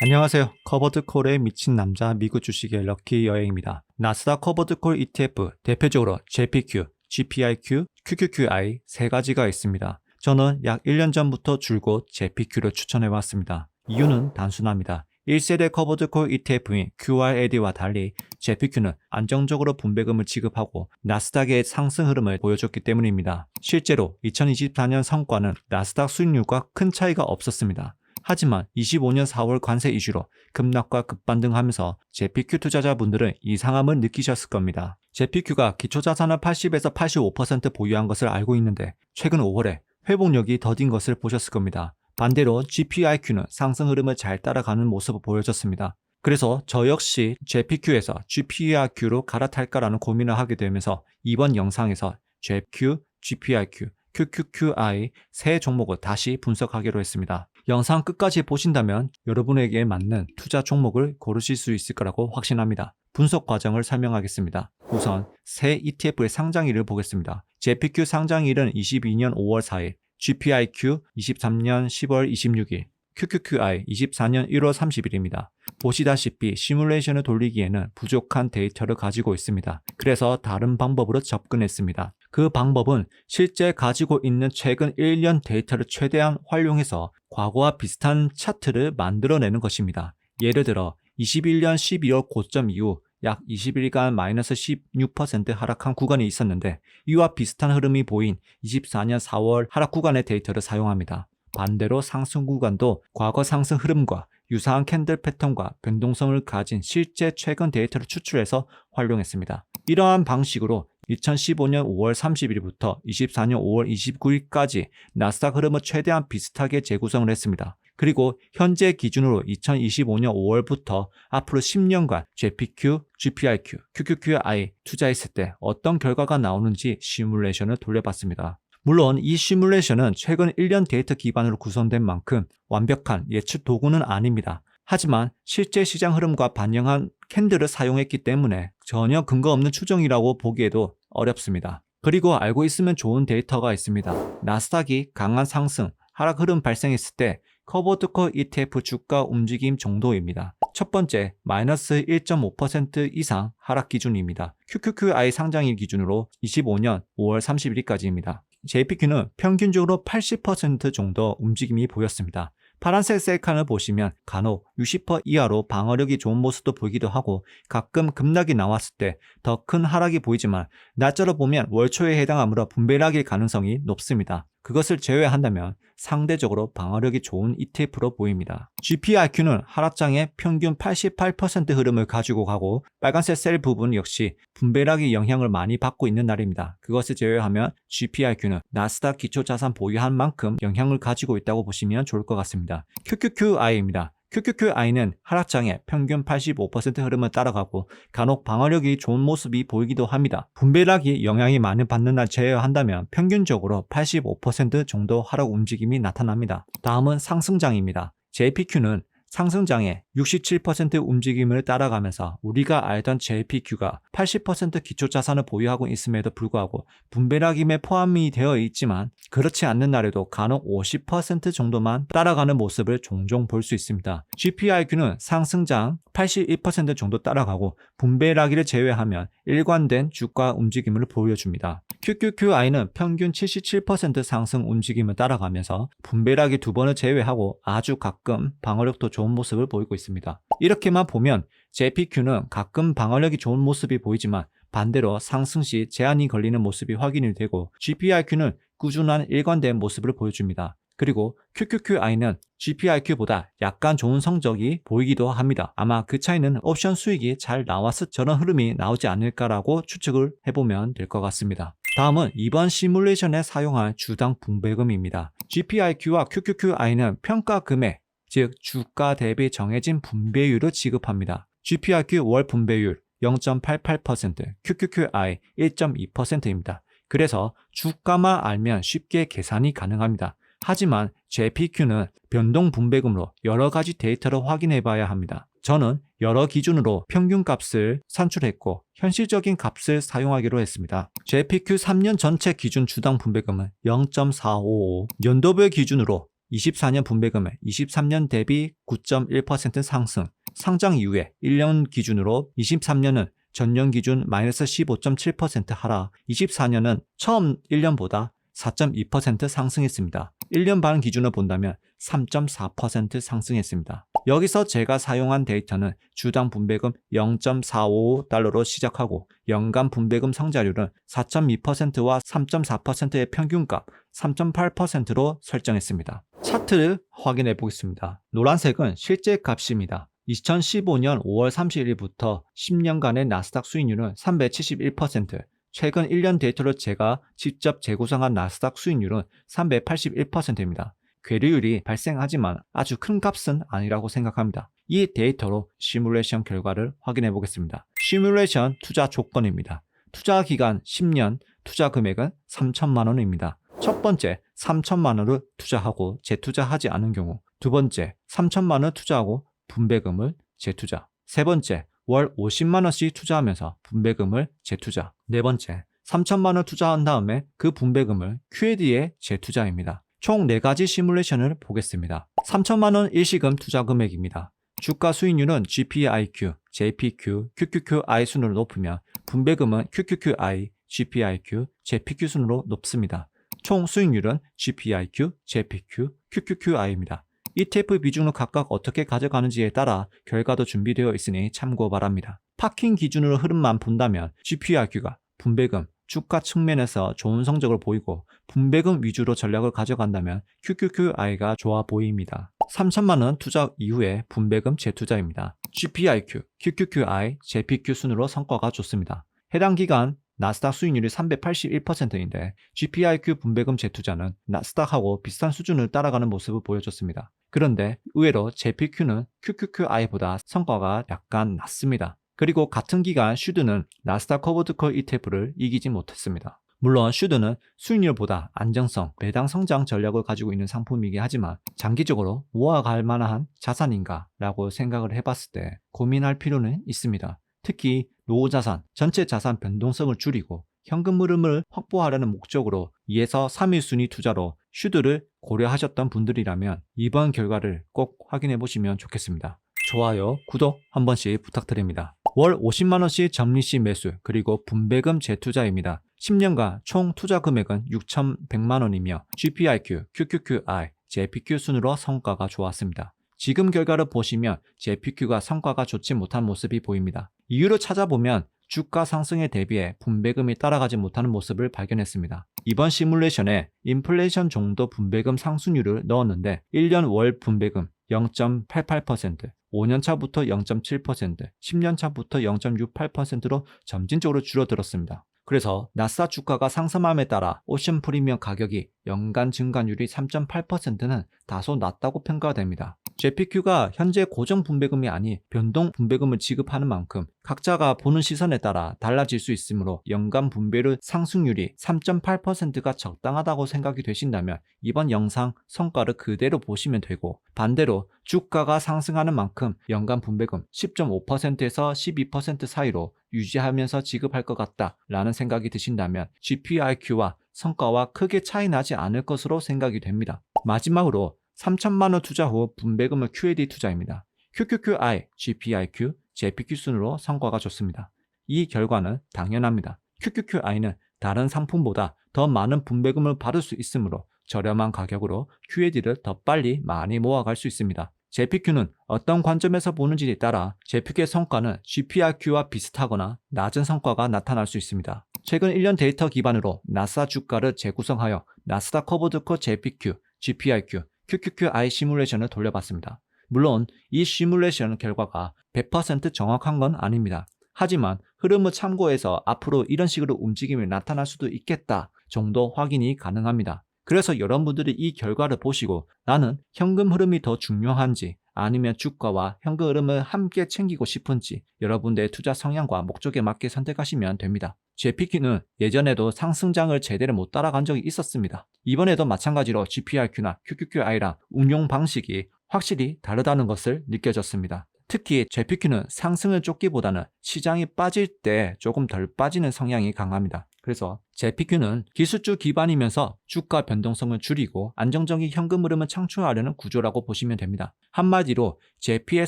안녕하세요. 커버드콜에 미친 남자 미국 주식의 럭키 여행입니다. 나스닥 커버드콜 ETF 대표적으로 JPQ, GPIQ, QQQI 세 가지가 있습니다. 저는 약 1년 전부터 줄곧 JPQ를 추천해왔습니다. 이유는 단순합니다. 1세대 커버드콜 ETF인 QRAD와 달리 JPQ는 안정적으로 분배금을 지급하고 나스닥의 상승 흐름을 보여줬기 때문입니다. 실제로 2024년 성과는 나스닥 수익률과 큰 차이가 없었습니다. 하지만 25년 4월 관세 이슈로 급락과 급반등하면서 JPQ 투자자분들은 이상함을 느끼셨을 겁니다. JPQ가 기초자산을 80에서 85% 보유한 것을 알고 있는데 최근 5월에 회복력이 더딘 것을 보셨을 겁니다. 반대로 GPIQ는 상승 흐름을 잘 따라가는 모습을 보여줬습니다. 그래서 저 역시 JPQ에서 GPIQ로 갈아탈까라는 고민을 하게 되면서 이번 영상에서 JQ, GPIQ, QQQI 세 종목을 다시 분석하기로 했습니다. 영상 끝까지 보신다면 여러분에게 맞는 투자 종목을 고르실 수 있을 거라고 확신합니다. 분석 과정을 설명하겠습니다. 우선 새 ETF의 상장일을 보겠습니다. JPQ 상장일은 22년 5월 4일, GPIQ 23년 10월 26일, QQQI 24년 1월 30일입니다. 보시다시피 시뮬레이션을 돌리기에는 부족한 데이터를 가지고 있습니다. 그래서 다른 방법으로 접근했습니다. 그 방법은 실제 가지고 있는 최근 1년 데이터를 최대한 활용해서 과거와 비슷한 차트를 만들어내는 것입니다. 예를 들어 21년 12월 고점 이후 약 20일간 마이너스 16% 하락한 구간이 있었는데 이와 비슷한 흐름이 보인 24년 4월 하락 구간의 데이터를 사용합니다. 반대로 상승 구간도 과거 상승 흐름과 유사한 캔들 패턴과 변동성을 가진 실제 최근 데이터를 추출해서 활용했습니다. 이러한 방식으로 2015년 5월 30일부터 24년 5월 29일까지 나스닥 흐름을 최대한 비슷하게 재구성을 했습니다. 그리고 현재 기준으로 2025년 5월부터 앞으로 10년간 JPQ, GPIQ, QQQI 투자했을 때 어떤 결과가 나오는지 시뮬레이션을 돌려봤습니다. 물론 이 시뮬레이션은 최근 1년 데이터 기반으로 구성된 만큼 완벽한 예측 도구는 아닙니다. 하지만 실제 시장 흐름과 반영한 캔들을 사용했기 때문에 전혀 근거 없는 추정이라고 보기에도 어렵습니다. 그리고 알고 있으면 좋은 데이터가 있습니다. 나스닥이 강한 상승, 하락 흐름 발생했을 때 커버드콜 ETF 주가 움직임 정도입니다. 첫 번째, 마이너스 1.5% 이상 하락 기준입니다. QQQI 상장일 기준으로 25년 5월 31일까지입니다. JPQ는 평균적으로 80% 정도 움직임이 보였습니다. 파란색 셀칸을 보시면 간혹 60% 이하로 방어력이 좋은 모습도 보이기도 하고 가끔 급락이 나왔을 때 더 큰 하락이 보이지만 날짜로 보면 월 초에 해당하므로 분배락일 가능성이 높습니다. 그것을 제외한다면 상대적으로 방어력이 좋은 ETF로 보입니다. GPIQ는 하락장의 평균 88% 흐름을 가지고 가고 빨간색 셀 부분 역시 분배락의 영향을 많이 받고 있는 날입니다. 그것을 제외하면 GPIQ는 나스닥 기초자산 보유한 만큼 영향을 가지고 있다고 보시면 좋을 것 같습니다. QQQI입니다. QQQI는 하락장의 평균 85% 흐름을 따라가고 간혹 방어력이 좋은 모습이 보이기도 합니다. 분배락이 영향이 많이 받는 날 제외한다면 평균적으로 85% 정도 하락 움직임이 나타납니다. 다음은 상승장입니다. JPQ는 상승장의 67% 움직임을 따라가면서 우리가 알던 JPQ가 80% 기초자산을 보유하고 있음에도 불구하고 분배락임에 포함이 되어 있지만 그렇지 않는 날에도 간혹 50% 정도만 따라가는 모습을 종종 볼 수 있습니다. GPIQ는 상승장 81% 정도 따라가고 분배락이를 제외하면 일관된 주가 움직임을 보여줍니다. QQQI는 평균 77% 상승 움직임을 따라가면서 분배락이 두 번을 제외하고 아주 가끔 방어력도 좋은 모습을 보이고 있습니다. 이렇게만 보면 JPQ는 가끔 방어력이 좋은 모습이 보이지만 반대로 상승 시 제한이 걸리는 모습이 확인이 되고 GPIQ는 꾸준한 일관된 모습을 보여줍니다. 그리고 QQQI는 GPIQ보다 약간 좋은 성적이 보이기도 합니다. 아마 그 차이는 옵션 수익이 잘 나와서 저런 흐름이 나오지 않을까라고 추측을 해보면 될 것 같습니다. 다음은 이번 시뮬레이션에 사용할 주당 분배금입니다. GPIQ와 QQQI는 평가 금액, 즉 주가 대비 정해진 분배율을 지급합니다. GPIQ 월 분배율 0.88%, QQQI 1.2%입니다. 그래서 주가만 알면 쉽게 계산이 가능합니다. 하지만 JPQ는 변동 분배금으로 여러 가지 데이터를 확인해 봐야 합니다. 저는 여러 기준으로 평균값을 산출했고 현실적인 값을 사용하기로 했습니다. JPQ 3년 전체 기준 주당 분배금은 0.455, 연도별 기준으로 24년 분배금액 23년 대비 9.1% 상승, 상장 이후에 1년 기준으로 23년은 전년 기준 마이너스 15.7% 하락, 24년은 처음 1년보다 4.2% 상승했습니다. 1년 반 기준으로 본다면 3.4% 상승했습니다. 여기서 제가 사용한 데이터는 주당 분배금 0.455달러로 시작하고 연간 분배금 성장률은 4.2%와 3.4%의 평균값 3.8%로 설정했습니다. 차트를 확인해 보겠습니다. 노란색은 실제 값입니다. 2015년 5월 31일부터 10년간의 나스닥 수익률은 371%, 최근 1년 데이터로 제가 직접 재구성한 나스닥 수익률은 381%입니다. 괴리율이 발생하지만 아주 큰 값은 아니라고 생각합니다. 이 데이터로 시뮬레이션 결과를 확인해 보겠습니다. 시뮬레이션 투자 조건입니다. 투자 기간 10년, 투자 금액은 3천만 원입니다. 첫 번째, 3천만 원을 투자하고 재투자하지 않은 경우, 두 번째, 3천만 원 투자하고 분배금을 재투자, 세 번째, 월 50만 원씩 투자하면서 분배금을 재투자, 네 번째, 3천만 원 투자한 다음에 그 분배금을 QAD에 재투자입니다. 총 4가지 시뮬레이션을 보겠습니다. 3천만 원 일시금 투자 금액입니다. 주가 수익률은 GPIQ, JPQ, QQQI 순으로 높으며 분배금은 QQQI, GPIQ, JPQ 순으로 높습니다. 총 수익률은 GPIQ, JPQ, QQQI입니다. ETF 비중을 각각 어떻게 가져가는지에 따라 결과도 준비되어 있으니 참고 바랍니다. 파킹 기준으로 흐름만 본다면 GPIQ가 분배금, 주가 측면에서 좋은 성적을 보이고 분배금 위주로 전략을 가져간다면 QQQI가 좋아 보입니다. 3천만 원 투자 이후에 분배금 재투자입니다. GPIQ, QQQI, JPQ 순으로 성과가 좋습니다. 해당 기간 나스닥 수익률이 381%인데 GPIQ 분배금 재투자는 나스닥하고 비슷한 수준을 따라가는 모습을 보여줬습니다. 그런데 의외로 JPQ는 QQQI보다 성과가 약간 낮습니다. 그리고 같은 기간 슈드는 나스닥 커버드콜 ETF를 이기지 못했습니다. 물론 슈드는 수익률보다 안정성, 배당 성장 전략을 가지고 있는 상품이긴 하지만 장기적으로 모아갈 만한 자산인가 라고 생각을 해봤을 때 고민할 필요는 있습니다. 특히 노후자산, 전체 자산 변동성을 줄이고 현금 흐름을 확보하려는 목적으로 2에서 3일 순위 투자로 슈드를 고려하셨던 분들이라면 이번 결과를 꼭 확인해 보시면 좋겠습니다. 좋아요, 구독 한 번씩 부탁드립니다. 월 50만원씩 점리시 매수 그리고 분배금 재투자입니다. 10년간 총 투자 금액은 6,100만원이며 GPIQ, QQQI, JPQ 순으로 성과가 좋았습니다. 지금 결과를 보시면 JPQ가 성과가 좋지 못한 모습이 보입니다. 이유를 찾아보면 주가 상승에 대비해 분배금이 따라가지 못하는 모습을 발견했습니다. 이번 시뮬레이션에 인플레이션 정도 분배금 상승률을 넣었는데 1년 월 분배금 0.88%, 5년차부터 0.7%, 10년차부터 0.68%로 점진적으로 줄어들었습니다. 그래서 나스닥 주가가 상승함에 따라 오션 프리미엄 가격이 연간 증가율이 3.8%는 다소 낮다고 평가됩니다. JPQ가 현재 고정 분배금이 아닌 변동 분배금을 지급하는 만큼 각자가 보는 시선에 따라 달라질 수 있으므로 연간 분배율 상승률이 3.8%가 적당하다고 생각이 되신다면 이번 영상 성과를 그대로 보시면 되고, 반대로 주가가 상승하는 만큼 연간 분배금 10.5%에서 12% 사이로 유지하면서 지급할 것 같다 라는 생각이 드신다면 GPIQ와 성과와 크게 차이 나지 않을 것으로 생각이 됩니다. 마지막으로 3천만원 투자 후 분배금을 QAD 투자입니다. QQQI, GPIQ, JPQ 순으로 성과가 좋습니다. 이 결과는 당연합니다. QQQI는 다른 상품보다 더 많은 분배금을 받을 수 있으므로 저렴한 가격으로 QAD를 더 빨리 많이 모아갈 수 있습니다. JPQ는 어떤 관점에서 보는지에 따라 JPQ의 성과는 GPIQ와 비슷하거나 낮은 성과가 나타날 수 있습니다. 최근 1년 데이터 기반으로 나스닥 주가를 재구성하여 나스닥 커버드콜 JPQ, GPIQ, QQQI 시뮬레이션을 돌려봤습니다. 물론 이 시뮬레이션 결과가 100% 정확한 건 아닙니다. 하지만 흐름을 참고해서 앞으로 이런 식으로 움직임이 나타날 수도 있겠다 정도 확인이 가능합니다. 그래서 여러분들이 이 결과를 보시고 나는 현금 흐름이 더 중요한지 아니면 주가와 현금 흐름을 함께 챙기고 싶은지 여러분들의 투자 성향과 목적에 맞게 선택하시면 됩니다. JPQ는 예전에도 상승장을 제대로 못 따라간 적이 있었습니다. 이번에도 마찬가지로 GPIQ나 QQQI랑 운용 방식이 확실히 다르다는 것을 느껴졌습니다. 특히 JPQ는 상승을 쫓기보다는 시장이 빠질 때 조금 덜 빠지는 성향이 강합니다. 그래서 JPQ는 기술주 기반이면서 주가 변동성을 줄이고 안정적인 현금 흐름을 창출하려는 구조라고 보시면 됩니다. 한마디로 JP의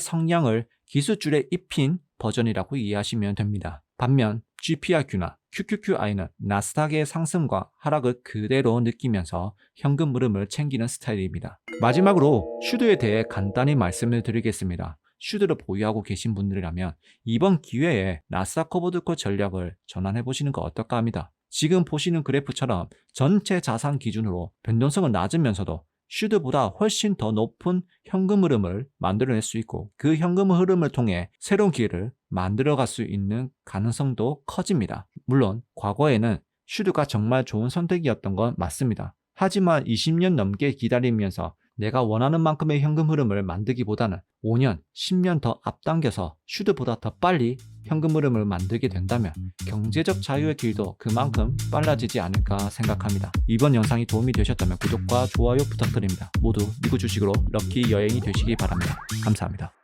성향을 기술줄에 입힌 버전이라고 이해하시면 됩니다. 반면 GPIQ나 QQQI는 나스닥의 상승과 하락을 그대로 느끼면서 현금 흐름을 챙기는 스타일입니다. 마지막으로 슈드에 대해 간단히 말씀을 드리겠습니다. 슈드를 보유하고 계신 분들이라면 이번 기회에 나스닥 커버드콜 전략을 전환해 보시는 거 어떨까 합니다. 지금 보시는 그래프처럼 전체 자산 기준으로 변동성은 낮으면서도 슈드보다 훨씬 더 높은 현금 흐름을 만들어낼 수 있고 그 현금 흐름을 통해 새로운 기회를 만들어갈 수 있는 가능성도 커집니다. 물론 과거에는 슈드가 정말 좋은 선택이었던 건 맞습니다. 하지만 20년 넘게 기다리면서 내가 원하는 만큼의 현금 흐름을 만들기보다는 5년, 10년 더 앞당겨서 슈드보다 더 빨리 현금 흐름을 만들게 된다면 경제적 자유의 길도 그만큼 빨라지지 않을까 생각합니다. 이번 영상이 도움이 되셨다면 구독과 좋아요 부탁드립니다. 모두 미국 주식으로 럭키 여행이 되시기 바랍니다. 감사합니다.